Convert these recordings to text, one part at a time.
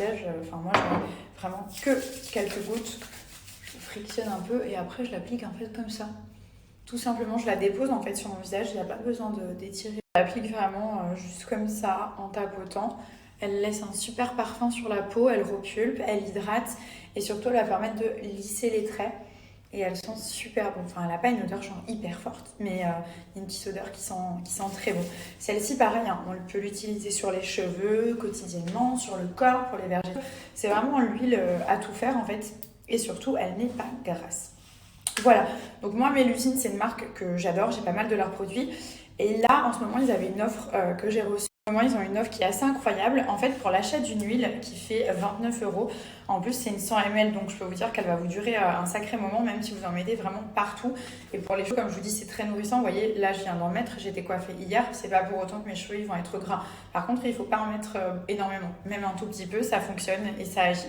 Enfin moi je mets vraiment que quelques gouttes, je frictionne un peu et après je l'applique en fait comme ça. Tout simplement je la dépose en fait sur mon visage, il n'y a pas besoin d'étirer. Je l'applique vraiment juste comme ça en tapotant. Elle laisse un super parfum sur la peau, elle repulpe, elle hydrate et surtout elle va permettre de lisser les traits. Et elles sont super bonnes. Enfin, elle n'a pas une odeur genre hyper forte, mais il y a une petite odeur qui sent très bon. Celle-ci, pareil, hein, on peut l'utiliser sur les cheveux, quotidiennement, sur le corps, pour les vergetures. C'est vraiment l'huile à tout faire en fait. Et surtout, elle n'est pas grasse. Voilà. Donc moi, Mélusine, c'est une marque que j'adore. J'ai pas mal de leurs produits. Et là, en ce moment, ils avaient une offre que j'ai reçue. En ce moment, ils ont une offre qui est assez incroyable. En fait, pour l'achat d'une huile qui fait 29 €, en plus, c'est une 100 ml, donc je peux vous dire qu'elle va vous durer un sacré moment, même si vous en mettez vraiment partout. Et pour les cheveux, comme je vous dis, c'est très nourrissant. Vous voyez, là, je viens d'en mettre. J'étais coiffée hier. C'est pas pour autant que mes cheveux ils vont être gras. Par contre, il ne faut pas en mettre énormément. Même un tout petit peu, ça fonctionne et ça agit.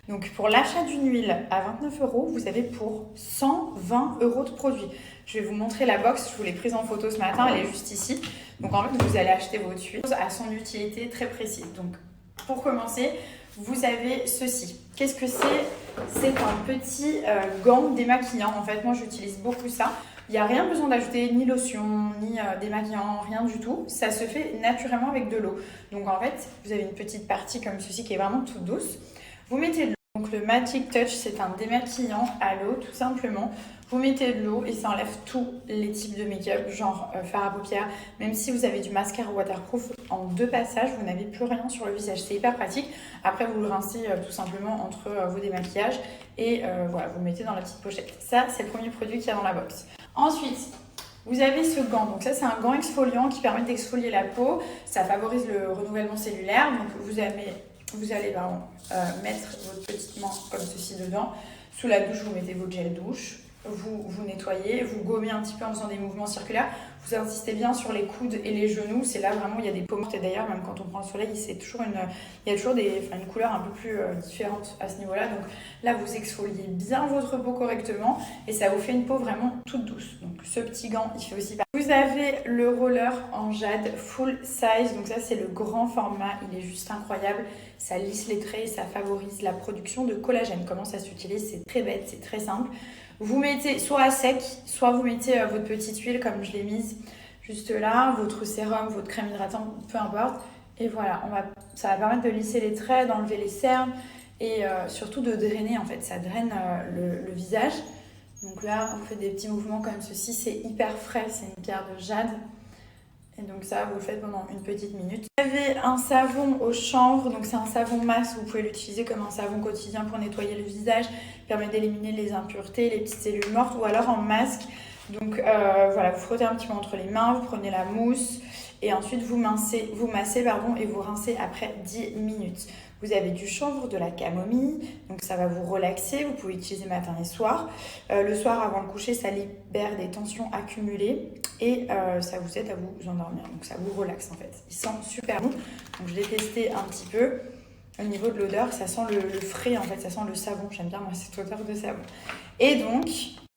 Donc pour l'achat d'une huile à 29 €, vous avez pour 120 € de produits. Je vais vous montrer la box, je vous l'ai prise en photo ce matin, elle est juste ici. Donc en fait, vous allez acheter votre huile à son utilité très précise. Donc pour commencer, vous avez ceci. Qu'est-ce que c'est? C'est un petit gant démaquillant. En fait, moi j'utilise beaucoup ça. Il n'y a rien besoin d'ajouter ni lotion, ni démaquillant, rien du tout. Ça se fait naturellement avec de l'eau. Donc en fait, vous avez une petite partie comme ceci qui est vraiment toute douce. Vous mettez de l'eau. Donc le Magic Touch, c'est un démaquillant à l'eau tout simplement. Vous mettez de l'eau et ça enlève tous les types de make-up, genre fard à paupières. Même si vous avez du mascara waterproof, en 2 passages, vous n'avez plus rien sur le visage. C'est hyper pratique. Après, vous le rincez tout simplement entre vos démaquillages et voilà, vous le mettez dans la petite pochette. Ça, c'est le premier produit qu'il y a dans la box. Ensuite, vous avez ce gant. Donc ça, c'est un gant exfoliant qui permet d'exfolier la peau. Ça favorise le renouvellement cellulaire. Donc vous allez mettre votre petite main comme ceci dedans. Sous la douche, vous mettez votre gel douche. Vous nettoyez, vous gommez un petit peu en faisant des mouvements circulaires. Vous insistez bien sur les coudes et les genoux. C'est là vraiment, il y a des peaux mortes. Et d'ailleurs, même quand on prend le soleil, il y a toujours une couleur un peu plus différente à ce niveau-là. Donc là, vous exfoliez bien votre peau correctement et ça vous fait une peau vraiment toute douce. Donc ce petit gant, il fait aussi partie. Vous avez le roller en jade full size. Donc ça, c'est le grand format. Il est juste incroyable. Ça lisse les traits et ça favorise la production de collagène. Comment ça s'utilise? C'est très bête, c'est très simple. Vous mettez soit à sec, soit vous mettez votre petite huile comme je l'ai mise juste là, votre sérum, votre crème hydratante, peu importe. Et voilà, ça va permettre de lisser les traits, d'enlever les cernes et surtout de drainer en fait. Ça draine le visage. Donc là, on fait des petits mouvements comme ceci. C'est hyper frais, c'est une pierre de jade. Et donc ça, vous le faites pendant une petite minute. Vous avez un savon au chanvre, donc c'est un savon masse, vous pouvez l'utiliser comme un savon quotidien pour nettoyer le visage, permet d'éliminer les impuretés, les petites cellules mortes, ou alors en masque. Donc voilà, vous frottez un petit peu entre les mains, vous prenez la mousse et ensuite vous massez et vous rincez après 10 minutes. Vous avez du chanvre, de la camomille, donc ça va vous relaxer, vous pouvez l'utiliser matin et soir. Le soir avant le coucher, ça libère des tensions accumulées et ça vous aide à vous endormir, donc ça vous relaxe en fait. Il sent super bon, donc je l'ai testé un petit peu. Au niveau de l'odeur, ça sent le frais en fait, ça sent le savon, j'aime bien moi cette odeur de savon. Et donc,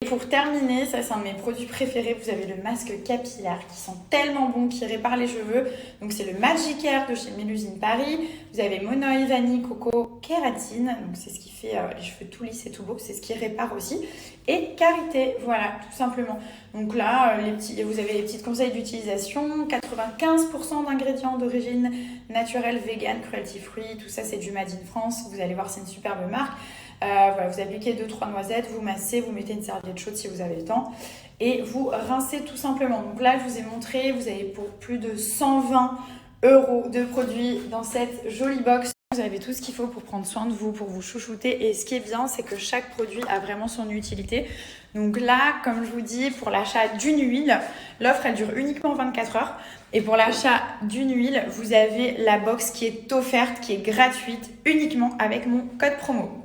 pour terminer, ça c'est un de mes produits préférés, vous avez le masque capillaire qui sent tellement bon, qui répare les cheveux. Donc c'est le Magic Air de chez Mélusine Paris. Vous avez Monoi, Vanille, Coco, Kératine, donc c'est ce qui fait les cheveux tout lisses et tout beau, c'est ce qui répare aussi. Et Karité, voilà, tout simplement. Donc là, vous avez les petits conseils d'utilisation, 95% d'ingrédients d'origine naturelle, vegan, cruelty free, tout ça c'est du Made in France. Vous allez voir, c'est une superbe marque. Voilà, vous appliquez 2-3 noisettes, vous massez, vous mettez une serviette chaude si vous avez le temps et vous rincez tout simplement. Donc là, je vous ai montré, vous avez pour plus de 120 € de produits dans cette jolie box. Vous avez tout ce qu'il faut pour prendre soin de vous, pour vous chouchouter. Et ce qui est bien, c'est que chaque produit a vraiment son utilité. Donc là, comme je vous dis, pour l'achat d'une huile, l'offre elle dure uniquement 24 heures. Et pour l'achat d'une huile, vous avez la box qui est offerte, qui est gratuite, uniquement avec mon code promo.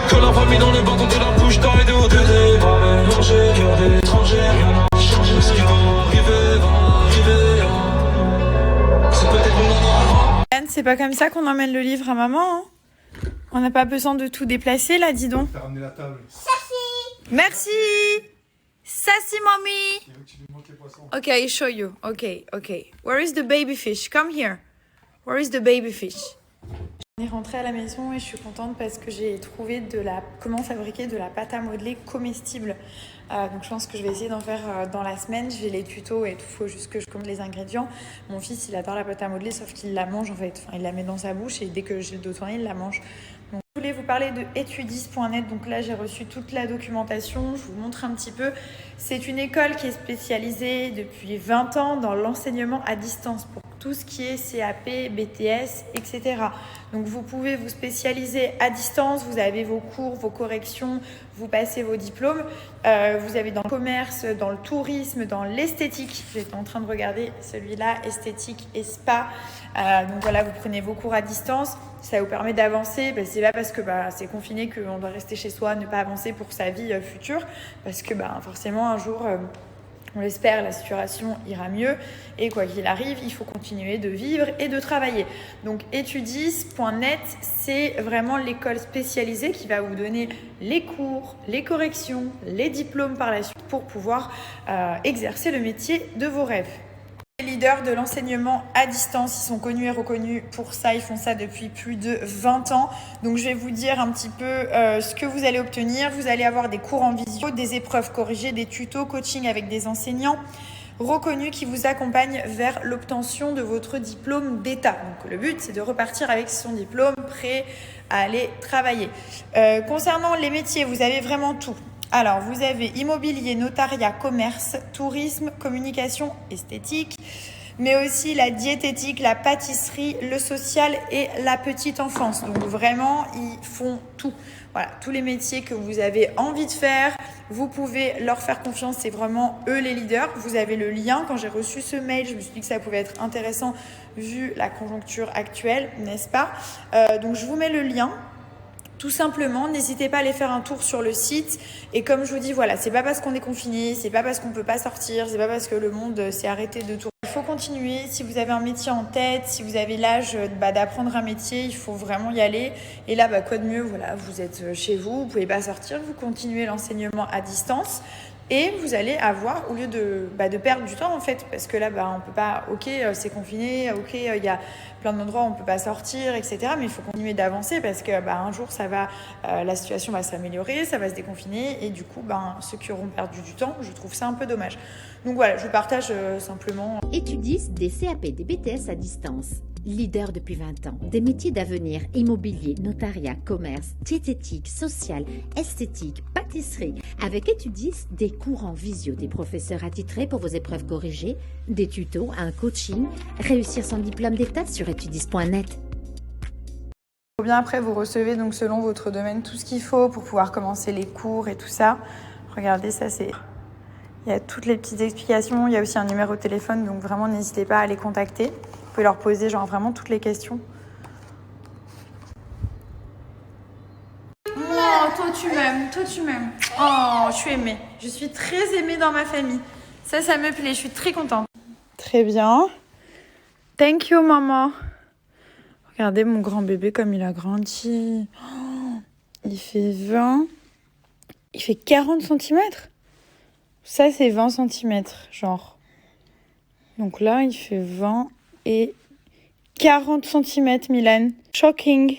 Que la famille dans les bâtons de la bouche d'arrêter au DD. Pas mélanger, cœur d'étranger. c'est pas comme ça qu'on emmène le livre à maman. Hein. On n'a pas besoin de tout déplacer là, dis donc. T'as ramené la table. Merci. Sassy mommy. Il veut que tu lui montres les poissons. Ok, I show you. Ok. Where is the baby fish? Come here. Where is the baby fish? On est rentrée à la maison et je suis contente parce que j'ai trouvé comment fabriquer de la pâte à modeler comestible. Donc je pense que je vais essayer d'en faire dans la semaine. J'ai les tutos et tout, il faut juste que je commande les ingrédients. Mon fils, il adore la pâte à modeler, sauf qu'il la mange en fait. Enfin, il la met dans sa bouche et dès que j'ai le dos tourné, il la mange. Donc, je voulais vous parler de etudis.net. Donc là, j'ai reçu toute la documentation. Je vous montre un petit peu. C'est une école qui est spécialisée depuis 20 ans dans l'enseignement à distance pour tout ce qui est CAP, BTS, etc. Donc vous pouvez vous spécialiser à distance, vous avez vos cours, vos corrections, vous passez vos diplômes. Vous avez dans le commerce, dans le tourisme, dans l'esthétique. J'étais en train de regarder celui-là, esthétique et spa. Donc voilà, vous prenez vos cours à distance. Ça vous permet d'avancer. C'est pas parce que c'est confiné qu'on doit rester chez soi, ne pas avancer pour sa vie future. Parce que forcément, un jour... on l'espère, la situation ira mieux et quoi qu'il arrive, il faut continuer de vivre et de travailler. Donc etudis.net, c'est vraiment l'école spécialisée qui va vous donner les cours, les corrections, les diplômes par la suite pour pouvoir exercer le métier de vos rêves. Les leaders de l'enseignement à distance, ils sont connus et reconnus pour ça, ils font ça depuis plus de 20 ans. Donc je vais vous dire un petit peu ce que vous allez obtenir. Vous allez avoir des cours en visio, des épreuves corrigées, des tutos, coaching avec des enseignants reconnus qui vous accompagnent vers l'obtention de votre diplôme d'État. Donc le but, c'est de repartir avec son diplôme prêt à aller travailler. Concernant les métiers, vous avez vraiment tout. Alors, vous avez immobilier, notariat, commerce, tourisme, communication, esthétique, mais aussi la diététique, la pâtisserie, le social et la petite enfance. Donc vraiment, ils font tout. Voilà, tous les métiers que vous avez envie de faire, vous pouvez leur faire confiance. C'est vraiment eux les leaders. Vous avez le lien. Quand j'ai reçu ce mail, je me suis dit que ça pouvait être intéressant vu la conjoncture actuelle, n'est-ce pas? Donc, je vous mets le lien. Tout simplement, n'hésitez pas à aller faire un tour sur le site. Et comme je vous dis, voilà, c'est pas parce qu'on est confiné, c'est pas parce qu'on peut pas sortir, c'est pas parce que le monde s'est arrêté de tourner. Il faut continuer. Si vous avez un métier en tête, si vous avez l'âge d'apprendre un métier, il faut vraiment y aller. Et là, quoi de mieux, voilà, vous êtes chez vous, vous pouvez pas sortir, vous continuez l'enseignement à distance. Et vous allez avoir, au lieu de perdre du temps en fait, parce que là, on peut pas, ok, c'est confiné, ok, il y a plein d'endroits où on peut pas sortir, etc. Mais il faut continuer d'avancer parce que un jour, la situation va s'améliorer, ça va se déconfiner. Et du coup, ceux qui auront perdu du temps, je trouve ça un peu dommage. Donc voilà, je vous partage simplement. Etudis des CAP, des BTS à distance. Leader depuis 20 ans. Des métiers d'avenir, immobilier, notariat, commerce, diététique, social, esthétique, pâtisserie. Avec Etudis, des cours en visio, des professeurs attitrés pour vos épreuves corrigées, des tutos, un coaching, réussir son diplôme d'État sur etudis.net. Bien après, vous recevez donc selon votre domaine tout ce qu'il faut pour pouvoir commencer les cours et tout ça. Regardez, ça c'est... Il y a toutes les petites explications, il y a aussi un numéro de téléphone, donc vraiment n'hésitez pas à les contacter. Vous pouvez leur poser vraiment toutes les questions. Oh, toi tu m'aimes. Oh, je suis aimée. Je suis très aimée dans ma famille. Ça me plaît, je suis très contente. Très bien. Thank you, maman. Regardez mon grand bébé comme il a grandi. Oh, il fait 20. Il fait 40 cm. Ça, c'est 20 cm, genre. Donc là, il fait 20 et 40 cm, Milan. Shocking,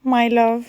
my love.